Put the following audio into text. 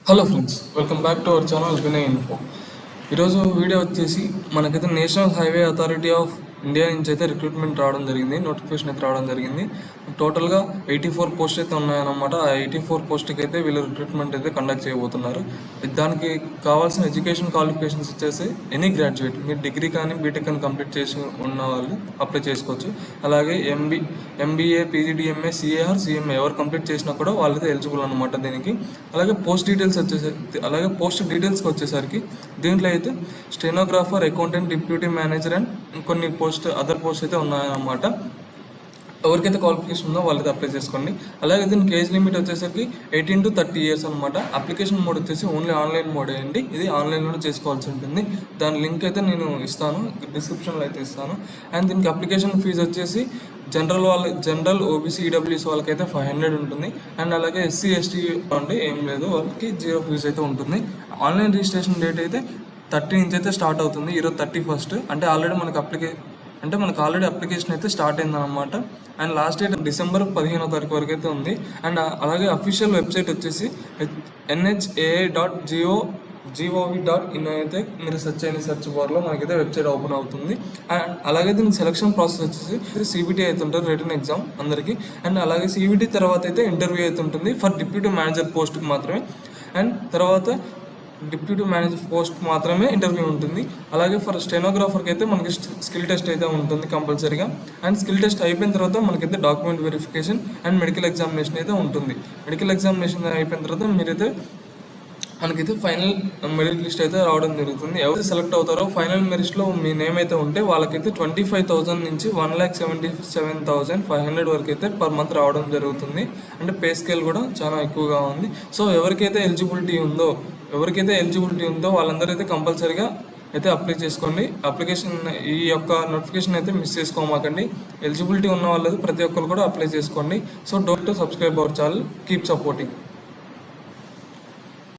Hello friends, welcome back to our channel Vinay info. ఈరోజు video వచ్చేసి మనకైతే national highway authority of India నుంచి అయితే రిక్రూట్మెంట్ రావడం జరిగింది, నోటిఫికేషన్ అయితే రావడం జరిగింది. టోటల్గా 84 పోస్ట్ అయితే ఉన్నాయన్నమాట. ఆ 84 పోస్ట్కి అయితే వీళ్ళు రిక్రూట్మెంట్ అయితే కండక్ట్ చేయబోతున్నారు. దానికి కావాల్సిన ఎడ్యుకేషన్ క్వాలిఫికేషన్స్ వచ్చేసి ఎనీ గ్రాడ్యుయేట్, మీరు డిగ్రీ కానీ బీటెక్ కానీ కంప్లీట్ చేసి ఉన్న వాళ్ళు అప్లై చేసుకోవచ్చు. అలాగే ఎంబీఏ, పీజీడీఎంఏ, సిఏఆర్, సిఎంఏ ఎవరు కంప్లీట్ చేసినా కూడా వాళ్ళైతే ఎలిజిబుల్ అనమాట దీనికి. అలాగే పోస్ట్ డీటెయిల్స్కి వచ్చేసరికి దీంట్లో అయితే stenographer, accountant, deputy manager and కొన్ని అదర్ పోస్ట్ అయితే ఉన్నాయన్నమాట. ఎవరికైతే క్వాలిఫికేషన్ ఉందో వాళ్ళైతే అప్లై చేసుకోండి. అలాగే దీనికి ఏజ్ లిమిట్ వచ్చేసరికి 18 to 30 years అనమాట. అప్లికేషన్ మోడ్ వచ్చేసి ఓన్లీ ఆన్లైన్ మోడ్ అండి. ఇది ఆన్లైన్లో చేసుకోవాల్సి ఉంటుంది. దాని లింక్ అయితే నేను ఇస్తాను, డిస్క్రిప్షన్లో అయితే ఇస్తాను. అండ్ దీనికి అప్లికేషన్ ఫీజు వచ్చేసి జనరల్ ఓబీసీ ఈడబ్ల్యూఎస్ వాళ్ళకైతే 500 ఉంటుంది. అండ్ అలాగే ఎస్సీ ఎస్టీ అంటే ఏం లేదు, వాళ్ళకి 0 ఫీజు అయితే ఉంటుంది. ఆన్లైన్ రిజిస్ట్రేషన్ డేట్ అయితే 30 నుంచి అయితే స్టార్ట్ అవుతుంది. ఈరోజు 31st అంటే మనకు ఆల్రెడీ అప్లికేషన్ అయితే స్టార్ట్ అయిందన్నమాట. అండ్ లాస్ట్ డేట్ December 15వ తారీఖు వరకు అయితే ఉంది. అండ్ అలాగే అఫీషియల్ వెబ్సైట్ వచ్చేసి NHAA.gov.in అయితే మీరు సెర్చ్ బార్లో మనకైతే వెబ్సైట్ ఓపెన్ అవుతుంది. అండ్ అలాగే దీనికి సెలక్షన్ ప్రాసెస్ వచ్చేసి CBT అయితే ఉంటుంది, రిటన్ ఎగ్జామ్ అందరికీ. అండ్ అలాగే CBT తర్వాత అయితే ఇంటర్వ్యూ అయితే ఉంటుంది ఫర్ డిప్యూటీ మేనేజర్ పోస్ట్కి మాత్రమే. అండ్ తర్వాత డిప్యూటీ మేనేజర్ పోస్ట్ మాత్రమే ఇంటర్వ్యూ ఉంటుంది. అలాగే ఫర్ స్టెనోగ్రాఫర్కి అయితే మనకి స్కిల్ టెస్ట్ అయితే ఉంటుంది కంపల్సరీగా. అండ్ స్కిల్ టెస్ట్ అయిపోయిన తర్వాత మనకైతే document verification and medical examination అయితే ఉంటుంది. మెడికల్ ఎగ్జామినేషన్ అయిపోయిన తర్వాత మనకైతే ఫైనల్ మెరిట్ లిస్ట్ అయితే రావడం జరుగుతుంది. ఎవరైతే సెలెక్ట్ అవుతారో ఫైనల్ మెరిట్స్లో మీ నేమ్ అయితే ఉంటే వాళ్ళకైతే 25,000 నుంచి 1,77,500 వరకు అయితే పర్ మంత్ రావడం జరుగుతుంది. అంటే పే స్కేల్ కూడా చాలా ఎక్కువగా ఉంది. సో ఎవరికైతే ఎలిజిబిలిటీ ఉందో వాళ్ళందరూ అయితే కంపల్సరీగా అయితే అప్లై చేసుకోండి. ఈ యొక్క నోటిఫికేషన్ అయితే మిస్ చేసుకోమాకండి. ఎలిజిబిలిటీ ఉన్న వాళ్ళు ప్రతి ఒక్కరు కూడా అప్లై చేసుకోండి. So don't subscribe our channel, keep supporting.